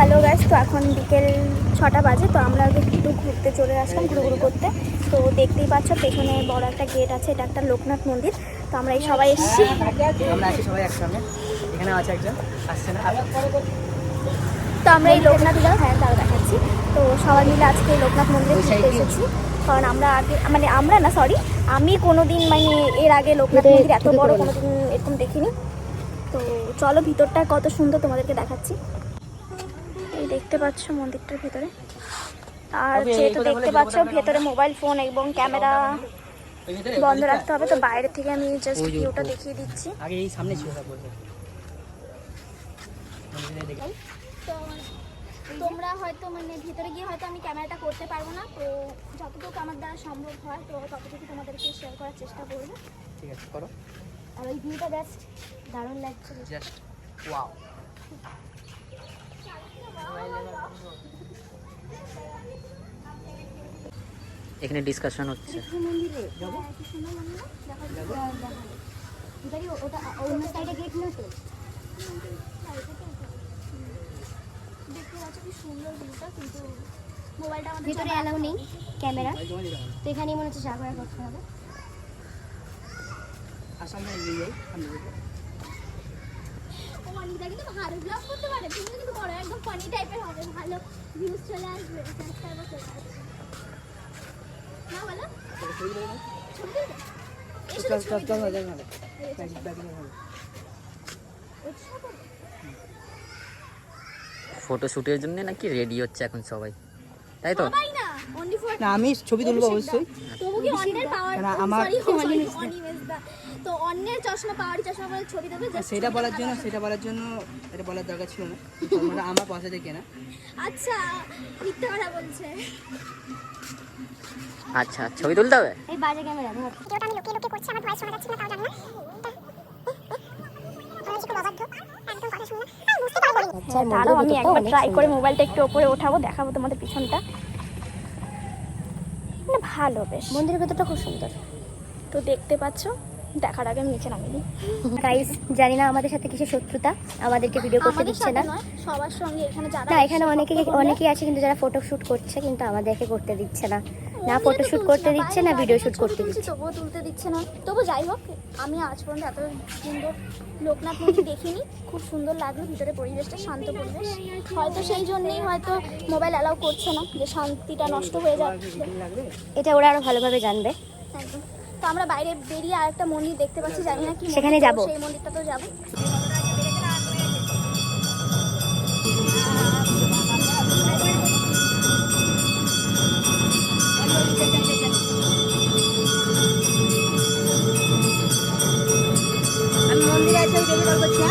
Hello guys, তো এখন বিকেল 6টা বাজে। তো আমরা একটু ঘুরতে চলে আসলাম, ঘুরু করতে। তো দেখতেই পাচ্ছ পেছনে বড় একটা গেট আছে, এটা একটা লোকনাথ মন্দির। তো আমরা এই সবাই এসেছি, আমরা আছি সবাই একসঙ্গে। এখানে আছে একজন আসছে না। তো আমরা এই লোকনাথ তারা দেখাচ্ছি। তো সবাই মিলে আজকে এই লোকনাথ মন্দিরে ঘুরতে এসেছি। কারণ আমরা আগে আমরা না সরি আমি কোনোদিন এর আগে লোকনাথ মন্দির এত বড় কোনোদিন এরকম দেখিনি। তো চলো ভিতরটা কত সুন্দর তোমাদেরকে দেখাচ্ছি। এই দেখতে পাচ্ছ মন্দিরটার ভেতরে, আর যেহেতু দেখতে পাচ্ছ ভেতরে মোবাইল ফোন এবং ক্যামেরা বন্ধ রাখতে হবে। তো বাইরে থেকে আমি জাস্ট ভিউটা দেখিয়ে দিচ্ছি। আগে এই সামনে ছিল সব বলতে। তো তোমরা হয়তো ভিতরে গিয়ে হয়তো আমি ক্যামেরাটা করতে পারবো না, তো যতটুকু আমার দ্বারা সম্ভব হয় তো ততটুকু তোমাদেরকে শেয়ার করার চেষ্টা করবো। ঠিক আছে করো। আর ওই ভিউটা জাস্ট দারুণ লাগছে, জাস্ট ওয়াও। এখানে ডিসকাশন হচ্ছে। ওটা অন্য সাইডে গেট না তো, দেখতে পাচ্ছ কি সুন্দর ভিউটা, কিন্তু মোবাইলটা আমাদের ভিতরে অ্যালাউ নেই ক্যামেরা, তো এখানেই মনে হচ্ছে সাগরে করতে হবে। আসামে নিয়ে যাই আমি। ও অনিতা কিন্তু ভালো ব্লগ করতে পারে, তুমি কিন্তু করো, একদম ফানি টাইপের হবে, ভালো ভিউজ চলে আসবে, সাবস্ক্রাইবার চলে আসবে না বলো। ছবি দেবে, ছবি দেবে, এসো ছবি দেবে হয়ে যাবে। ফটো শুটের জন্য নাকি রেডি হচ্ছে এখন সবাই, তাই তো? সবাই না, অনলি ফর না আমি ছবি তুলবো অবশ্যই। তবু কি অন্যের পাওয়ার, না আমার অনিমেশদা তো অন্যের চশমা পাওয়ারি চশমা বলে ছবি দেবে, সেটা বলার জন্য এটা বলার দরকার ছিল না। চশমাটা আমার পয়সা দিয়ে কেনা। আচ্ছা মিথ্যা কথা বলছে। আচ্ছা ছবি তুলতে হবে। এই বাজে ক্যামেরা ধর, ভিডিওটা আমি লুকিয়ে লুকিয়ে করছি, আমার ভয়েস শোনা যাচ্ছে না তাও জানি না। দাঁড়াও আমি একবার ট্রাই করে মোবাইলটা একটু ওপরে ওঠাবো, দেখাবো তোমাদের পিছনটা। ভালো, বেশ মন্দিরের ভেতরটা খুব সুন্দর। তো দেখতে পাচ্ছ, দেখার আগে আমি নিচে নামিয়ে দিই। গাইস জানি না আমাদের সাথে কিসের শত্রুতা, আমাদেরকে ভিডিও করতে দিচ্ছে না। সবার সঙ্গে এখানে যারা না, এখানে অনেকেই আছে কিন্তু যারা ফটো শুট করছে, কিন্তু আমাদেরকে করতে দিচ্ছে না, না ফটো শুট করতে দিচ্ছে না ভিডিও শুট করতে দিচ্ছে, তবুও তুলতে দিচ্ছে না। তবু যাই হোক, আমি আজ পর্যন্ত এত সুন্দর লোকনাথ মন্দির দেখিনি, খুব সুন্দর লাগলো, ভিতরে পরিবেশটা শান্ত পরিবেশ। হয়তো সেই জন্যই হয়তো মোবাইল অ্যালাউ করছে না, যে শান্তিটা নষ্ট হয়ে যাচ্ছে, এটা ওরা আরো ভালোভাবে জানবে। একদম। তো আমরা বাইরে বেরিয়ে আরেকটা মন্দির দেখতে পাচ্ছি, জানি না কি, সেখানে যাব, সেই মন্দিরটা তো যাবো। আমি মন্দিরে আছে ওই দেখে কল করছি।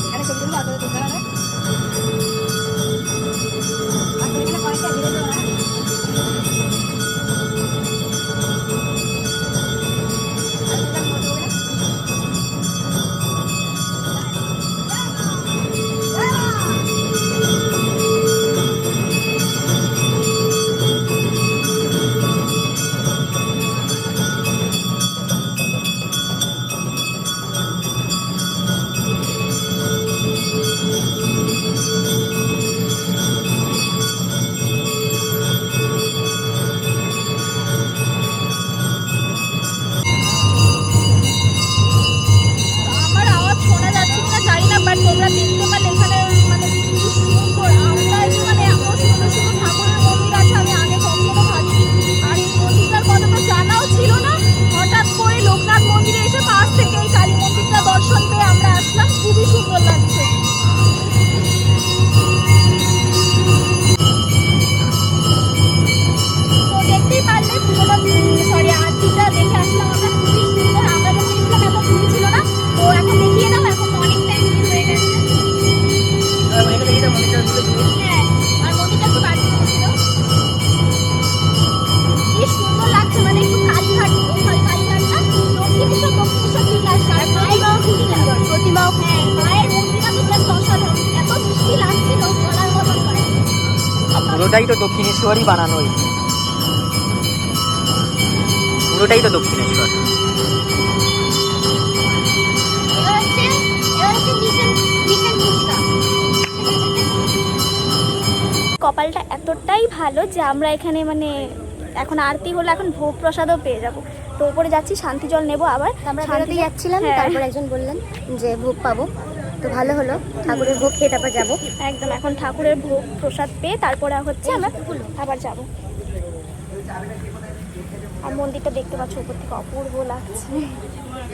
এখানে ছবি তুলবো, আপনাদের দোকান আছে এখানে কয়েকটা ভিডিও দেবো না। তোমরা দেখতে পারলে এখানে কি সুন্দর, আমরা এত সুন্দর সুন্দর ঠাকুরের মন্দির আছে, আমি আগে কখনো ভাবিনি। আর এই মন্দিরটার কথা তো জানাও ছিল না, হঠাৎ করে লোকনাথ মন্দিরে এসে পাশ থেকে এই কালী মন্দিরটা দর্শন পেয়ে আমরা আসলাম, খুবই সুন্দর লাগছে। তো দেখতেই পারলে আরতিটা দেখে আসলাম আমরা, খুবই সুন্দর। আমরা যখন এসলাম এত ভিড় ছিল না, তো এখন দেখিয়ে দাও, এখন অনেকটাই ভিড় হয়ে গেছে। হ্যাঁ, আর মন্দিরটা খুব আগে ছিল, কি সুন্দর লাগছে, একটু কালীঘাট, কালীঘাট না, দক্ষিণেশ্বর ঠিক আসছে। আর মায়েরও খুব সুন্দর, প্রতিমাও, হ্যাঁ মায়ের মন্দিরটা তো জাস্ট অসাধারণ, এত মিষ্টি লাগছিল বলার মতন নয়। পুরোটাই তো দক্ষিণেশ্বরই বানানো, পুরোটাই তো দক্ষিণেশ্বর। কপালটা এতটাই ভালো যে আমরা এখানে মানে এখন আরতি হলো, এখন ভোগ প্রসাদও পেয়ে যাব। তো উপরে যাচ্ছি, শান্তি জল নেবো আবার। আমরা বেরোতে যাচ্ছিলাম, হ্যাঁ। তারপর একজন বললেন যে ভোগ পাবো, তো ভালো হলো, ঠাকুরের ভোগ খেয়ে তারপর যাবো। একদম, এখন ঠাকুরের ভোগ প্রসাদ পেয়ে তারপরে হচ্ছে আমরা আবার যাব। আর মন্দিরটা দেখতে পাচ্ছ উপর থেকে অপূর্ব লাগছে,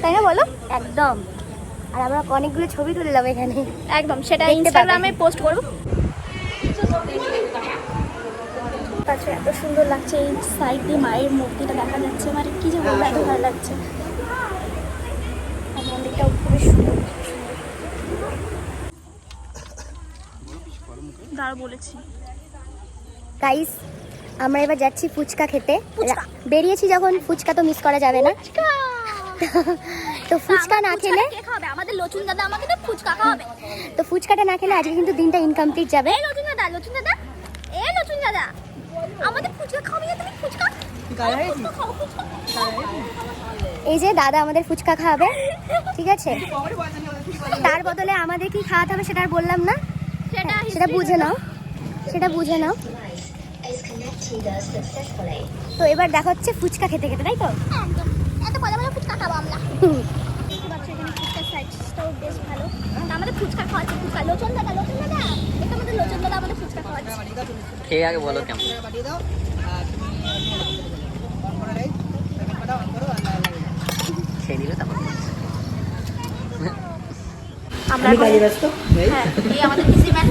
তাই না বলো? একদম। আর আমরা অনেকগুলো ছবি তুললাম এখানে। একদম, সেটা দেখতে ইনস্টাগ্রামে পোস্ট করব। আচ্ছা, এত সুন্দর লাগছে, এই সাইড দিয়ে মায়ের মূর্তিটা দেখা যাচ্ছে, মানে কি যে বলবো, এত ভালো লাগছে। আর মন্দিরটাও খুবই সুন্দর। দাঁড়া বলেছি। গাইস, আমরা এবার যাচ্ছি ফুচকা খেতে। ফুচকা। বেরিয়েছি যখন, ফুচকা তো মিস করা যাবে না। তো ফুচকা না খেলে, কে খাবে? আমাদের লচুন দাদা আমাকে তো ফুচকা খাওয়াবে। তো ফুচকাটা না খেলে আজকে কিন্তু দিনটা ইনকমপ্লিট যাবে। এই লচুন দাদা, লচুন দাদা, এই লচুন দাদা, আমাদের ফুচকা খাওয়াবে না তুমি? ফুচকা খাও, ফুচকা খাও। এই যে দাদা আমাদের ফুচকা খাওয়াবে, ঠিক আছে? তার বদলে আমাদের কি খাওয়াতে হবে সেটা আর বললাম না, সেটা বুঝে নাও, সেটা বুঝে নাও। তো এবার দেখা হচ্ছে ফুচকা খেতে খেতে, তাই তো? একদম, এত মজা মজা ফুচকা খাবো আমরা। দেখতে পাচ্ছ এখানে ফুচকার সাইজটাও বেশ ভালো। তা আমাদের ফুচকা খাওয়াচ্ছে, ফুচকা। লচুন দাদা, লচুন দাদা, এটা আমাদের লচুন দাদা আমাদের ফুচকা খাওয়াচ্ছে। খেয়ে আগে বলো কেমন। খেয়ে নিলে তারপর আমরা এখন- হ্যাঁ, এই আমাদের পিসি ম্যান।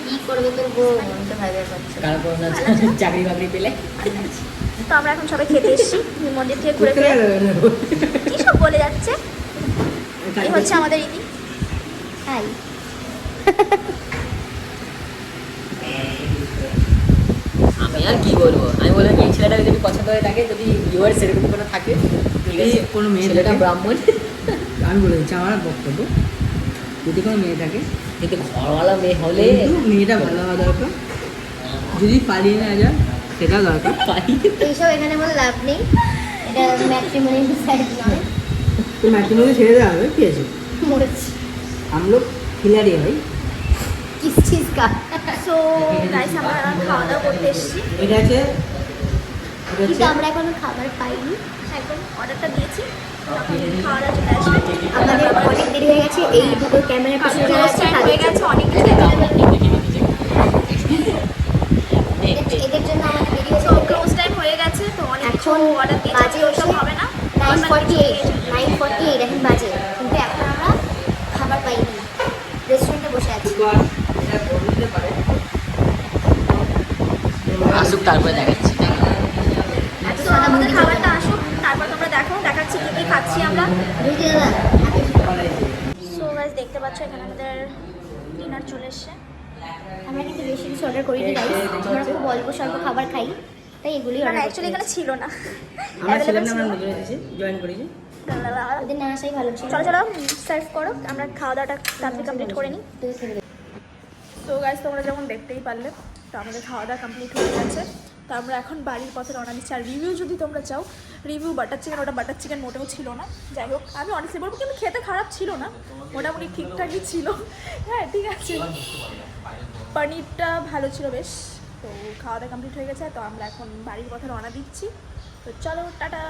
কি করবে তোর বউ, মনটা ভাবে পাচ্ছে। চাকরি বাকরি পেলে তো আমরা এখন সবাই খেতে এসেছি মন্দির থেকে ঘুরে ফিরে। কি সব বলে যাচ্ছে। এই হচ্ছে আমাদের ইতি। হাই। আমি আর কি বলবো, আমি বললাম এই ছেলেটা যদি পছন্দ হয়ে থাকে, যদি ভিউয়ার সেরকম কোনো থাকে, ঠিক আছে, কোনো মেয়ে ছেলেটা থাকে? ব্রাহ্মণ, আমি বলে দিচ্ছি আমার বক্তব্য, যদি কোনো মেয়ে থাকে কিন্তু ঘরওয়ালা মেয়ে হলে কিন্তু মেয়েটা ভালো হওয়া দরকার, যদি পালিয়ে না যায় সেটা দরকার। এইসব এখানে বলে লাভ নেই, এটা ম্যাট্রিমনি সাইড নয়। তো ম্যাট্রিমনি ছেড়ে দেওয়া হবে, কি আছে, মরেছি हम लोग खिलाड़ी है भाई। কিস চিজ কা। সো গাইস, আমরা খাওয়া দাওয়া করতে এসেছি। এটা আছে, এটা কিন্তু হচ্ছে আমরা এখনো খাবার পাইনি। একদম অর্ডারটা দিয়েছি, এখন খাওয়া দাওয়া চলে আসবে। আমাদের অনেক দেরি হয়ে গেছে, এই দুটো ক্যামেরার পিছনে যারা আছে টাইম তাদের হয়ে গেছে, জন্য। অনেক কিছু এদের জন্য আমাদের দেরি হয়েছে। ক্লোজ টাইম হয়ে গেছে, তো অনেক কিছু এখন অর্ডার দিয়েছি, বাজে ওসব হবে না। 9:48 এখন বাজে, কিন্তু এখন আমরা খাবার পাইনি, রেস্টুরেন্টে বসে আছি। এটা বলে দিতে পারে। আসুক তারপরে দেখাচ্ছি। তো আমাদের খাবারটা আসুক, তারপর তোমরা দেখো, দেখাচ্ছি কি কি খাচ্ছি আমরা। বুঝলি দাদা? সো গাইস, দেখতে পাচ্ছ এখানে আমাদের ডিনার চলে এসছে। আমরা কিন্তু বেশি কিছু অর্ডার করিনি গাইস, আমরা খুব অল্প স্বল্প খাবার খাই, তাই এগুলি মানে অর্ডার অ্যাকচুয়ালি এখানে ছিল না, আমরা ছিলাম না, Available আমরা ছিল নজরে এসেছি, জয়েন করেছি। না। ওদের না আসাই ভালো ছিল। চলো চলো সার্ভ করো, আমরা খাওয়া দাওয়াটা তাড়াতাড়ি কমপ্লিট করে নিই। তুই খেলে দে। তো গাইস, তোমরা যেমন দেখতেই পারলে, তো আমাদের খাওয়া দাওয়া কমপ্লিট হয়ে গেছে। তো আমরা এখন বাড়ির পথে রওনা দিচ্ছি। আর রিভিউ যদি তোমরা চাও, রিভিউ বাটার চিকেন, ওটা বাটার চিকেন মোটেও ছিল না। যাই হোক, আমি অনেস্টলি বলবো, কিন্তু খেতে খারাপ ছিল না, মোটামুটি ঠিকঠাকই ছিল। হ্যাঁ, ঠিক আছে, পনিরটা ভালো ছিল বেশ। তো খাওয়া দাওয়া কমপ্লিট হয়ে গেছে, তো আমরা এখন বাড়ির পথে রওনা দিচ্ছি। তো চলো, টাটা।